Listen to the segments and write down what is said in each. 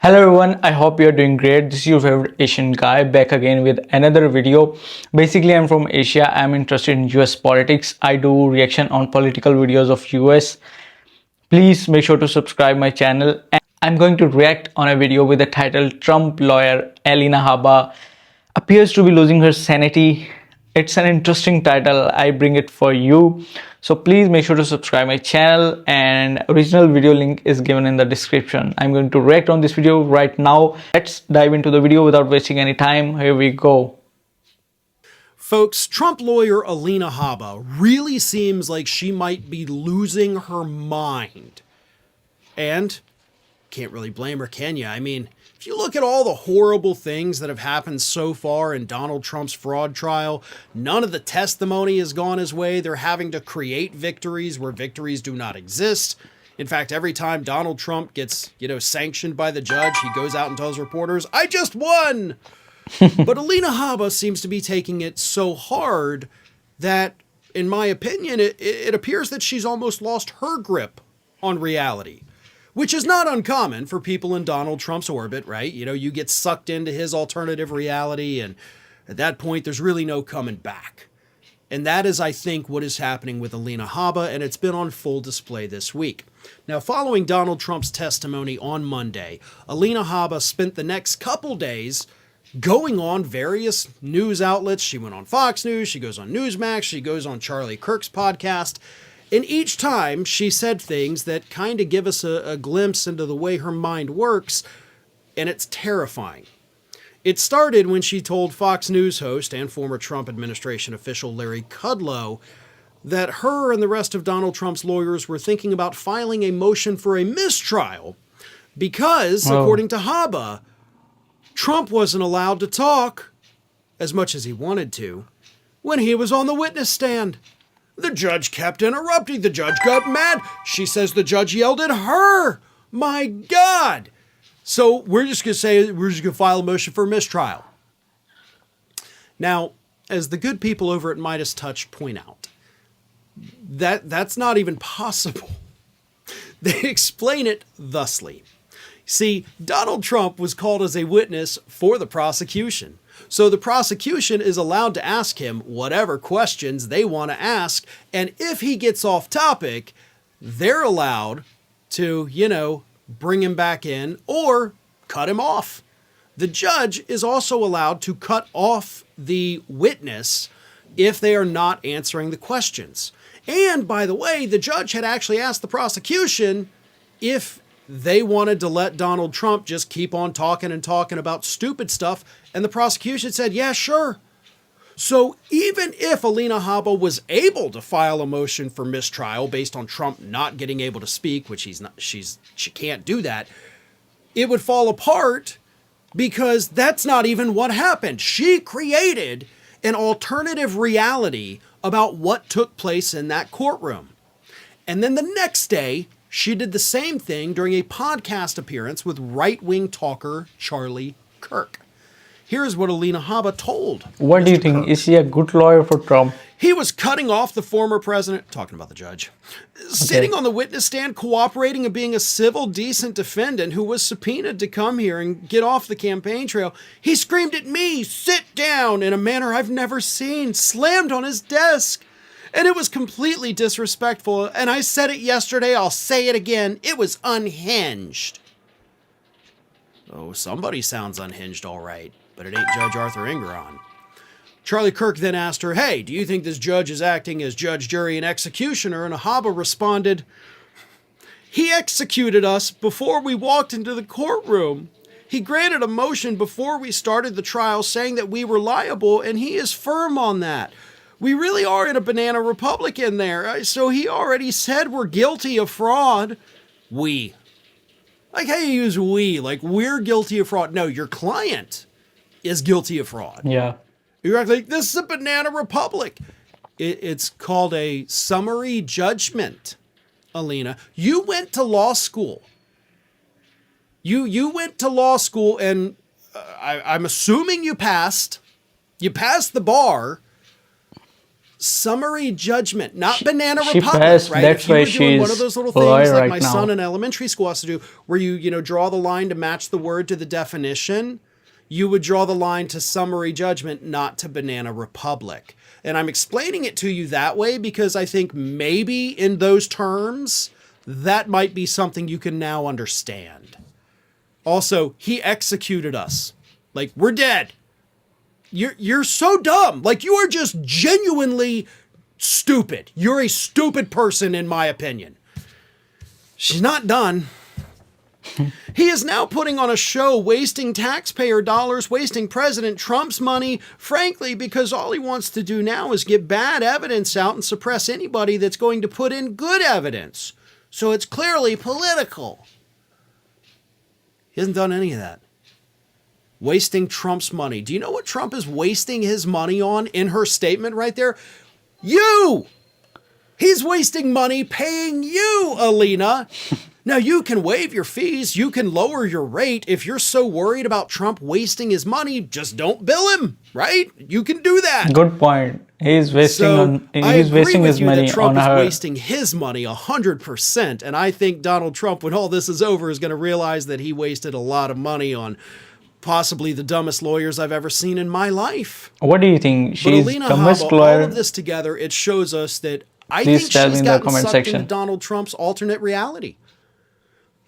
Hello everyone, I hope you're doing great. This is your favorite Asian guy back again with another video. Basically, I'm from Asia. I'm interested in US politics. I do reaction on political videos of US. Please make sure to subscribe my channel. And I'm going to react on a video with the title Trump lawyer Alina Habba appears to be losing her sanity. It's an interesting title. I bring it for you. So please make sure to subscribe my channel, and original video link is given in the description. I'm going to react on this video right now. Let's dive into the video without wasting any time. Here we go. Folks, Trump lawyer Alina Habba really seems like she might be losing her mind. And can't really blame her, can you? I mean, if you look at all the horrible things that have happened so far in Donald Trump's fraud trial, none of the testimony has gone his way. They're having to create victories where victories do not exist. In fact, every time Donald Trump gets, sanctioned by the judge, he goes out and tells reporters, "I just won." But Alina Habba seems to be taking it so hard that, in my opinion, it appears that she's almost lost her grip on reality, which is not uncommon for people in Donald Trump's orbit, right? You get sucked into his alternative reality, and at that point, there's really no coming back. And that is, I think, what is happening with Alina Habba, and it's been on full display this week. Now, following Donald Trump's testimony on Monday, Alina Habba spent the next couple days going on various news outlets. She went on Fox News, she goes on Newsmax, she goes on Charlie Kirk's podcast, and each time she said things that kind of give us a glimpse into the way her mind works, and it's terrifying. It started when she told Fox News host and former Trump administration official Larry Kudlow that her and the rest of Donald Trump's lawyers were thinking about filing a motion for a mistrial because, according to Habba, Trump wasn't allowed to talk, as much as he wanted to, when he was on the witness stand. The judge kept interrupting. The judge got mad. She says the judge yelled at her. My God. So we're just going to file a motion for mistrial. Now, as the good people over at Midas Touch point out, that's not even possible. They explain it thusly. See, Donald Trump was called as a witness for the prosecution. So the prosecution is allowed to ask him whatever questions they want to ask. And if he gets off topic, they're allowed to, bring him back in or cut him off. The judge is also allowed to cut off the witness if they are not answering the questions. And by the way, the judge had actually asked the prosecution if they wanted to let Donald Trump just keep on talking and talking about stupid stuff, and the prosecution said, yeah, sure. So even if Alina Habba was able to file a motion for mistrial based on Trump not getting able to speak, which she can't do that, it would fall apart because that's not even what happened. She created an alternative reality about what took place in that courtroom. And then the next day, she did the same thing during a podcast appearance with right-wing talker Charlie Kirk. Here's what Alina Habba told What do you think? Kirk. Is she a good lawyer for Trump? He was cutting off the former president, talking about the judge, sitting on the witness stand, cooperating and being a civil, decent defendant who was subpoenaed to come here and get off the campaign trail. He screamed at me, "Sit down," in a manner I've never seen, slammed on his desk. And it was completely disrespectful. And I said it yesterday, I'll say it again. It was unhinged. Oh, somebody sounds unhinged, all right. But it ain't Judge Arthur Engeron. Charlie Kirk then asked her, "Hey, do you think this judge is acting as judge, jury, and executioner?" And Habba responded, "He executed us before we walked into the courtroom. He granted a motion before we started the trial saying that we were liable, and he is firm on that. We really are in a banana republic in there. So he already said we're guilty of fraud." We. Like how you use we, like we're guilty of fraud. No, your client is guilty of fraud. Yeah. You're acting like this is a banana republic. It's called a summary judgment, Alina. You went to law school. You went to law school, and I'm assuming you passed. You passed the bar. summary judgment, not banana she republic, passed. right? That's If you why were doing one of she's those little a lawyer things like right my now. son in elementary school has to do, where you draw the line to match the word to the definition, you would draw the line to summary judgment, not to banana republic. And I'm explaining it to you that way because I think maybe in those terms, that might be something you can now understand. Also, he executed us. Like, we're dead. You're so dumb. Like, you are just genuinely stupid. You're a stupid person, in my opinion. She's not done. He is now putting on a show, wasting taxpayer dollars, wasting President Trump's money, frankly, because all he wants to do now is get bad evidence out and suppress anybody that's going to put in good evidence. So it's clearly political. He hasn't done any of that. Wasting Trump's money. Do you know what Trump is wasting his money on in her statement right there? You! He's wasting money paying you, Alina. Now, you can waive your fees. You can lower your rate. If you're so worried about Trump wasting his money, just don't bill him, right? You can do that. Good point. He's wasting He's wasting his money that Trump on her. is wasting his money 100%. And I think Donald Trump, when all this is over, is going to realize that he wasted a lot of money on possibly the dumbest lawyers I've ever seen in my life. What do you think? But She's Alina dumbest Habba, lawyer. all of this together, it shows us that I Please think tell me she's in the gotten comment sucked section. into Donald Trump's alternate reality.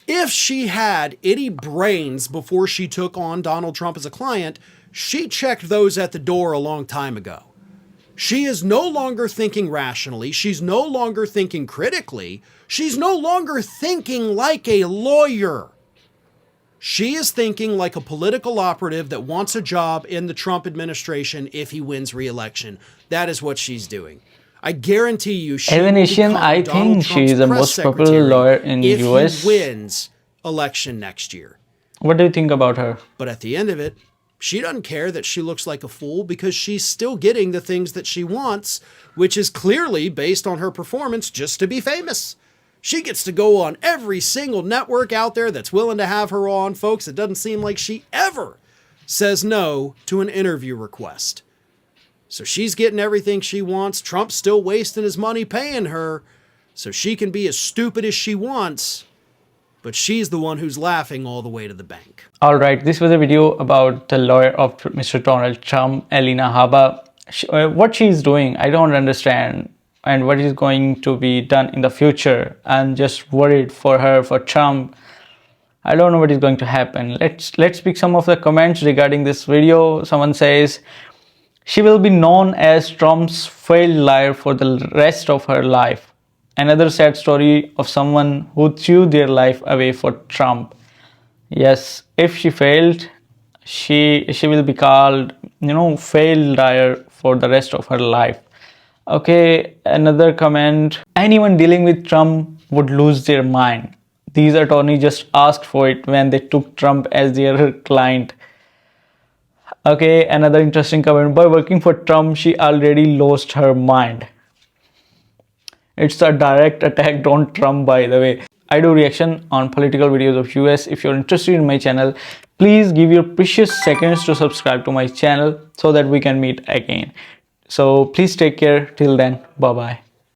If she had any brains before she took on Donald Trump as a client, she checked those at the door a long time ago. She is no longer thinking rationally. She's no longer thinking critically. She's no longer thinking like a lawyer. She is thinking like a political operative that wants a job in the Trump administration if he wins re-election. That is what she's doing. I guarantee you she As an will Asian, become I Donald think she Trump's is the press most popular secretary lawyer in if US. he wins election next year. What do you think about her? But at the end of it, she doesn't care that she looks like a fool because she's still getting the things that she wants, which is clearly based on her performance just to be famous. She gets to go on every single network out there that's willing to have her on. Folks, it doesn't seem like she ever says no to an interview request. So she's getting everything she wants. Trump's still wasting his money paying her, so she can be as stupid as she wants, but she's the one who's laughing all the way to the bank. All right, this was a video about the lawyer of Mr. Donald Trump, Alina Habba. What she's doing, I don't understand, and what is going to be done in the future. I'm just worried for her, for Trump. I don't know what is going to happen. Let's pick some of the comments regarding this video. Someone says, she will be known as Trump's failed liar for the rest of her life. Another sad story of someone who threw their life away for Trump. Yes, if she failed, she will be called, failed liar for the rest of her life. Okay, another comment. Anyone dealing with Trump would lose their mind. These attorneys just asked for it when they took Trump as their client. Okay, another interesting comment. By working for Trump, she already lost her mind. It's a direct attack on Trump, by the way. I do reaction on political videos of US. If you're interested in my channel, please give your precious seconds to subscribe to my channel so that we can meet again. So please take care. Till then, bye-bye.